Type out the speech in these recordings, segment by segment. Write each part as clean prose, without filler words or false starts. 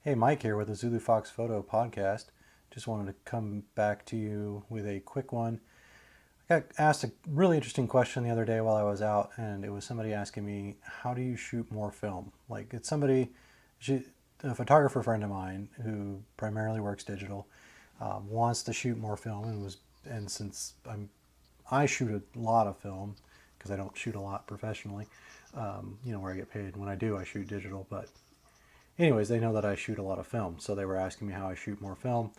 Hey, Mike here with the Zulu Fox Photo Podcast. Just wanted to come back to you with a quick one. I got asked a really interesting question the other day while I was out, and it was somebody asking me, "How do you shoot more film?" Like, it's somebody, a photographer friend of mine who primarily works digital, wants to shoot more film, and since I shoot a lot of film because I don't shoot a lot professionally, where I get paid. When I do, I shoot digital, but anyways, they know that I shoot a lot of film, so they were asking me how I shoot more film,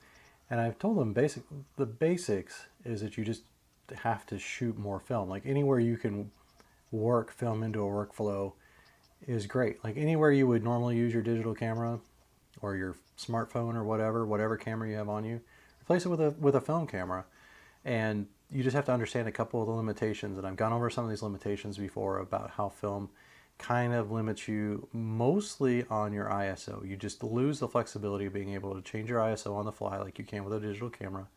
and I've told them the basics is that you just have to shoot more film. Like anywhere you can work film into a workflow is great. Like anywhere you would normally use your digital camera or your smartphone or whatever camera you have on you, replace it with a film camera, and you just have to understand a couple of the limitations. And I've gone over some of these limitations before about how film kind of limits you mostly on your ISO. You just lose the flexibility of being able to change your ISO on the fly like you can with a digital camera.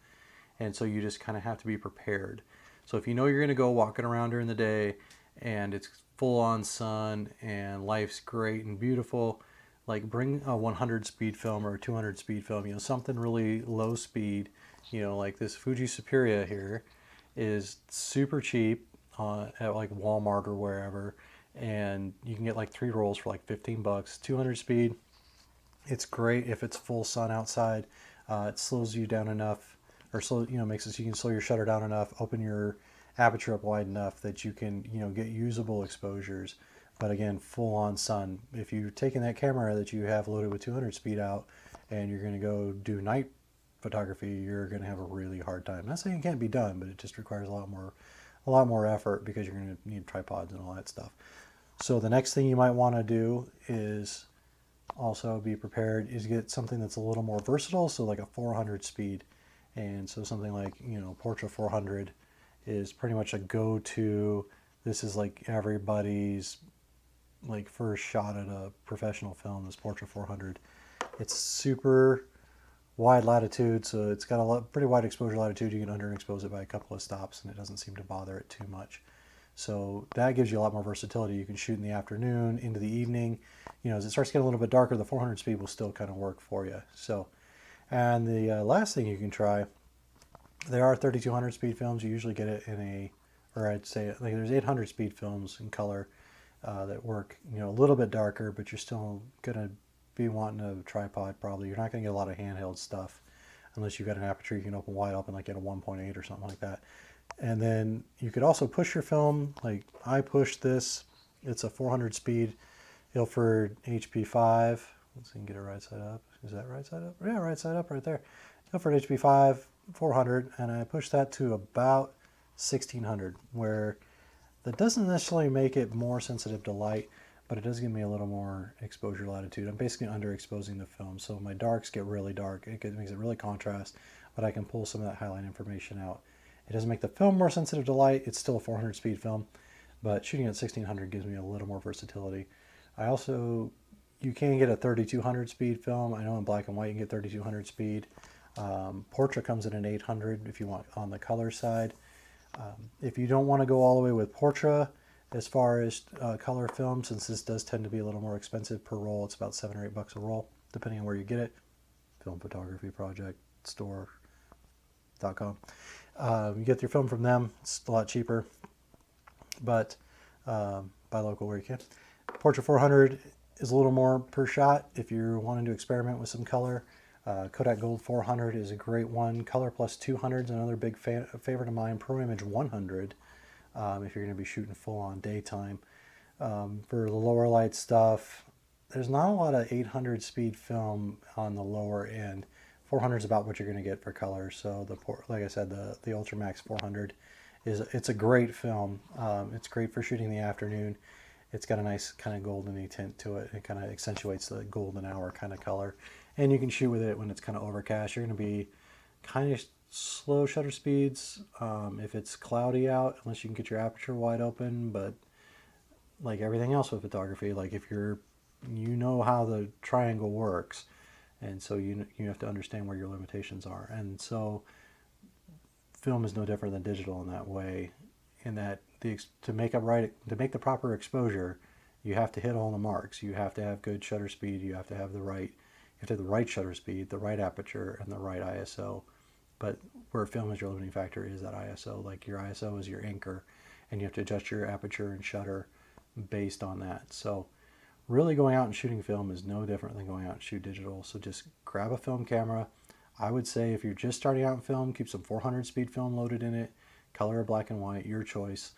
And so you just kind of have to be prepared. So if you know you're going to go walking around during the day and it's full on sun and life's great and beautiful, like bring a 100 speed film or a 200 speed film, something really low speed, like this Fuji Superia here is super cheap at like Walmart or wherever, and you can get like 3 rolls for like 15 bucks. 200 speed, it's great if it's full sun outside. It slows you down enough, or makes it so you can slow your shutter down enough, open your aperture up wide enough that you can get usable exposures. But again, full on sun. If you're taking that camera that you have loaded with 200 speed out and you're going to go do night photography, you're going to have a really hard time. I'm not saying it can't be done, but it just requires a lot more effort because you're going to need tripods and all that stuff. So the next thing you might want to do is also be prepared is get something that's a little more versatile, so like a 400 speed. And so something like, Portra 400 is pretty much a go-to. This is like everybody's like first shot at a professional film, this Portra 400. It's super wide latitude, so it's got pretty wide exposure latitude. You can underexpose it by a couple of stops and it doesn't seem to bother it too much. So that gives you a lot more versatility. You can shoot in the afternoon, into the evening. As it starts getting a little bit darker, the 400 speed will still kind of work for you. So, and the last thing you can try, there are 3200 speed films. You usually get it in or I'd say like there's 800 speed films in color that work, a little bit darker, but you're still gonna be wanting a tripod probably. You're not gonna get a lot of handheld stuff unless you've got an aperture you can open wide open, like at a 1.8 or something like that. And then you could also push your film. Like I pushed this. It's a 400 speed Ilford HP5. Let's see, get it right side up. Is that right side up? Yeah, right side up right there. Ilford HP5 400, and I pushed that to about 1600, where that doesn't necessarily make it more sensitive to light, but it does give me a little more exposure latitude. I'm basically underexposing the film, so my darks get really dark. It makes it really contrast, but I can pull some of that highlight information out. It doesn't make the film more sensitive to light. It's still a 400 speed film, but shooting at 1600 gives me a little more versatility. You can get a 3200 speed film. I know in black and white you can get 3200 speed. Portra comes in an 800 if you want on the color side. If you don't want to go all the way with Portra as far as color film, since this does tend to be a little more expensive per roll, it's about $7 or $8 a roll, depending on where you get it. Film Photography Project Store.com. You get your film from them. It's a lot cheaper, but buy local where you can. Portra 400 is a little more per shot if you're wanting to experiment with some color. Kodak Gold 400 is a great one. Color Plus 200 is another big favorite of mine. Pro Image 100 if you're going to be shooting full on daytime. For the lower light stuff, there's not a lot of 800 speed film on the lower end. 400 is about what you're going to get for color. So like I said, the Ultramax 400 it's a great film. It's great for shooting in the afternoon. It's got a nice kind of goldeny tint to it. It kind of accentuates the golden hour kind of color. And you can shoot with it when it's kind of overcast. You're going to be kind of slow shutter speeds if it's cloudy out, unless you can get your aperture wide open. But like everything else with photography, like if you know how the triangle works, and so you have to understand where your limitations are. And so film is no different than digital in that way, in that to make the proper exposure, you have to hit all the marks. You have to have good shutter speed. You have to have the right have to have the right shutter speed, the right aperture, and the right ISO. But where film is your limiting factor is that ISO. Like your ISO is your anchor, and you have to adjust your aperture and shutter based on that. So really going out and shooting film is no different than going out and shoot digital. So just grab a film camera. I would say if you're just starting out in film, keep some 400 speed film loaded in it, color or black and white, your choice.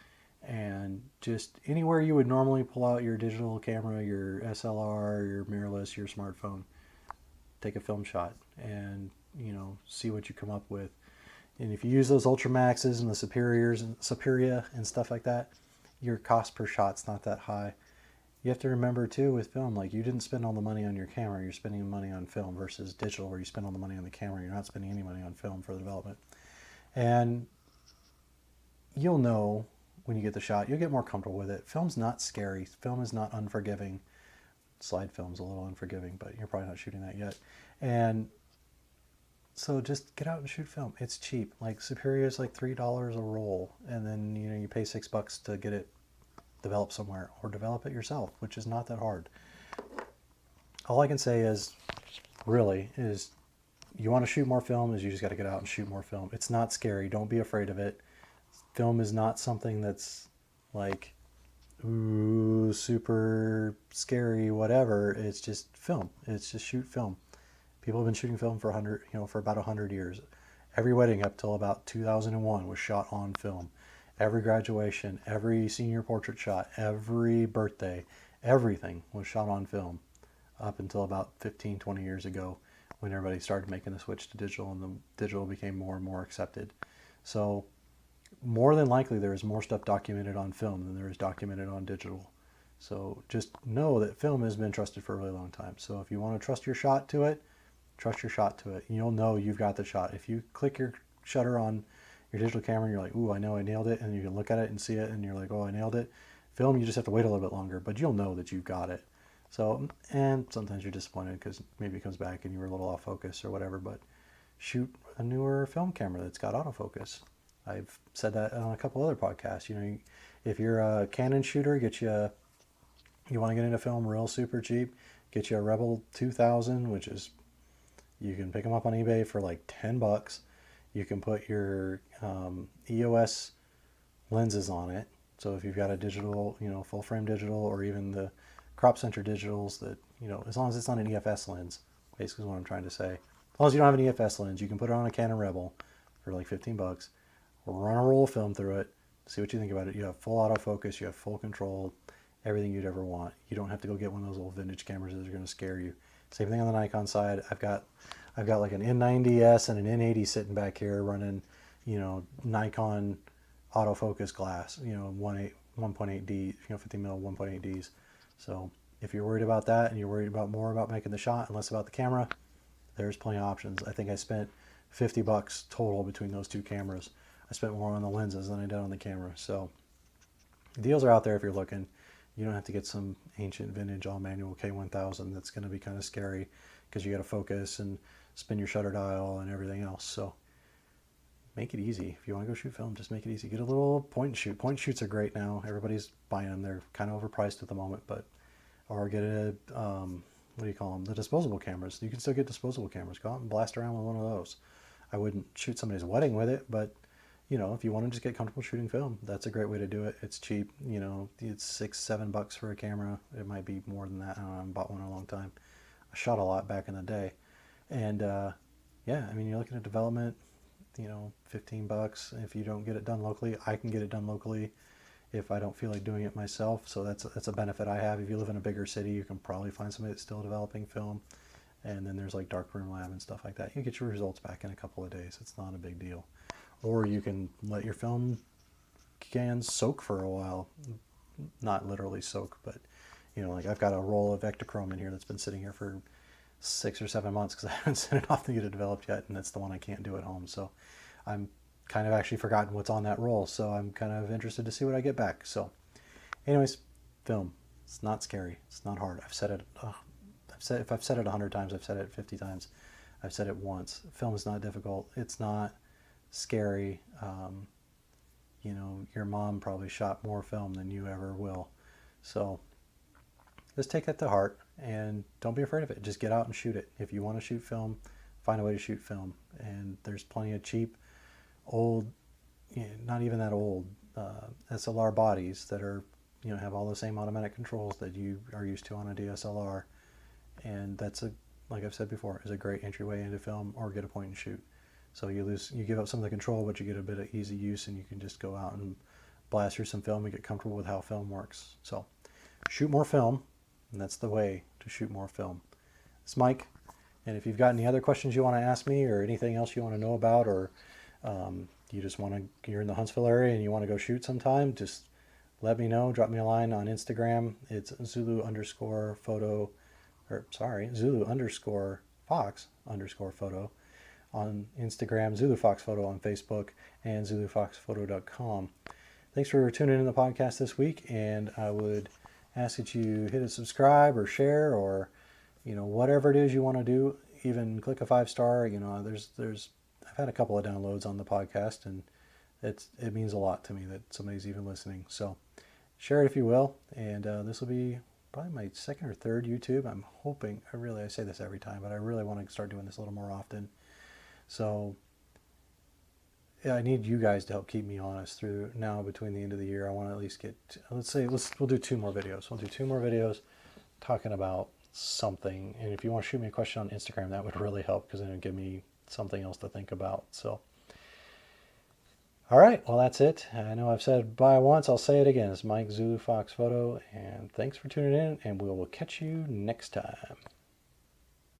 And just anywhere you would normally pull out your digital camera, your SLR, your mirrorless, your smartphone, take a film shot and, see what you come up with. And if you use those Ultra Maxes and the Superiors and Superia and stuff like that, your cost per shot's not that high. You have to remember too with film, like you didn't spend all the money on your camera, you're spending money on film versus digital where you spend all the money on the camera, you're not spending any money on film for the development. And you'll know when you get the shot, you'll get more comfortable with it. Film's not scary. Film is not unforgiving. Slide film's a little unforgiving, but you're probably not shooting that yet. And so just get out and shoot film. It's cheap. Like Superior is like $3 a roll, and then you pay $6 to get it developed somewhere or develop it yourself, which is not that hard. All I can say is, really, is you want to shoot more film, is you just got to get out and shoot more film. It's not scary. Don't be afraid of it. Film is not something that's like, ooh, super scary, whatever. It's just film. It's just shoot film. People have been shooting film for for about 100 years. Every wedding up till about 2001 was shot on film. Every graduation, every senior portrait shot, every birthday, everything was shot on film up until about 15, 20 years ago when everybody started making the switch to digital and the digital became more and more accepted. So more than likely there is more stuff documented on film than there is documented on digital. So just know that film has been trusted for a really long time. So if you want to trust your shot to it, trust your shot to it. You'll know you've got the shot. If you click your shutter on your digital camera and you're like, ooh, I know I nailed it, and you can look at it and see it and you're like, oh, I nailed it. Film, you just have to wait a little bit longer, but you'll know that you've got it. So, and sometimes you're disappointed because maybe it comes back and you were a little off focus or whatever, but shoot a newer film camera that's got autofocus. I've said that on a couple other podcasts. If you're a Canon shooter, you want to get into film real super cheap, get you a Rebel 2000, which is, you can pick them up on eBay for like $10. You can put your EOS lenses on it. So if you've got a digital, full frame digital, or even the crop center digitals that, as long as it's not an EFS lens, basically is what I'm trying to say. As long as you don't have an EFS lens, you can put it on a Canon Rebel for like $15. Run a roll of film through it, see what you think about it. You have full autofocus, you have full control, everything you'd ever want. You don't have to go get one of those old vintage cameras that are going to scare you. Same thing on the Nikon side. I've got like an N90S and an N80 sitting back here running, Nikon autofocus glass, 1.8D, 50 mil 1.8Ds. So if you're worried about that and you're worried about more about making the shot and less about the camera, there's plenty of options. I think I spent $50 total between those two cameras. I spent more on the lenses than I did on the camera. So deals are out there if you're looking. You don't have to get some ancient vintage all manual K1000 that's going to be kind of scary because you got to focus and spin your shutter dial and everything else. So make it easy. If you want to go shoot film, just make it easy. Get a little point and shoot. Point and shoots are great now. Everybody's buying them. They're kind of overpriced at the moment, or get a, what do you call them? The disposable cameras. You can still get disposable cameras. Go out and blast around with one of those. I wouldn't shoot somebody's wedding with it, but if you want to just get comfortable shooting film, that's a great way to do it. It's cheap. It's $6-7 for a camera. It might be more than that. I don't know. I haven't bought one in a long time. I shot a lot back in the day. And you're looking at development, $15. If you don't get it done locally, I can get it done locally if I don't feel like doing it myself. So that's a benefit I have. If you live in a bigger city, you can probably find somebody that's still developing film. And then there's like darkroom lab and stuff like that. You get your results back in a couple of days. It's not a big deal. Or you can let your film cans soak for a while. Not literally soak, but like I've got a roll of Ektachrome in here that's been sitting here for 6 or 7 months because I haven't sent it off to get it developed yet, and that's the one I can't do at home. So I'm kind of actually forgotten what's on that roll, so I'm kind of interested to see what I get back. So anyways, film. It's not scary. It's not hard. I've said it. If I've said it 100 times, I've said it 50 times. I've said it once. Film is not difficult. It's not scary. Your mom probably shot more film than you ever will. So just take that to heart and don't be afraid of it. Just get out and shoot it. If you want to shoot film, find a way to shoot film. And there's plenty of cheap, old, not even that old, SLR bodies that are, have all the same automatic controls that you are used to on a DSLR. And that's like I've said before, is a great entryway into film or get a point and shoot. So you give up some of the control, but you get a bit of easy use, and you can just go out and blast through some film and get comfortable with how film works. So shoot more film, and that's the way to shoot more film. It's Mike, and if you've got any other questions you want to ask me or anything else you want to know about, or you just you're in the Huntsville area and you want to go shoot sometime, just let me know. Drop me a line on Instagram. It's Zulu_photo, or sorry, Zulu_Fox_photo on Instagram, Zulu Fox Photo on Facebook, and ZuluFoxPhoto.com. Thanks for tuning in the podcast this week, and I would ask that you hit a subscribe or share, or whatever it is you want to do. Even click a 5-star. I've had a couple of downloads on the podcast, and it means a lot to me that somebody's even listening. So share it if you will, and this will be probably my second or third YouTube. I'm hoping, I say this every time, but I really want to start doing this a little more often. So yeah, I need you guys to help keep me honest through now between the end of the year. I want to at least get, we'll do 2 more videos. We'll do 2 more videos talking about something. And if you want to shoot me a question on Instagram, that would really help, because then it would give me something else to think about. So, all right, well, that's it. I know I've said bye once. I'll say it again. It's Mike, Zulu Fox Photo, and thanks for tuning in, and we will catch you next time.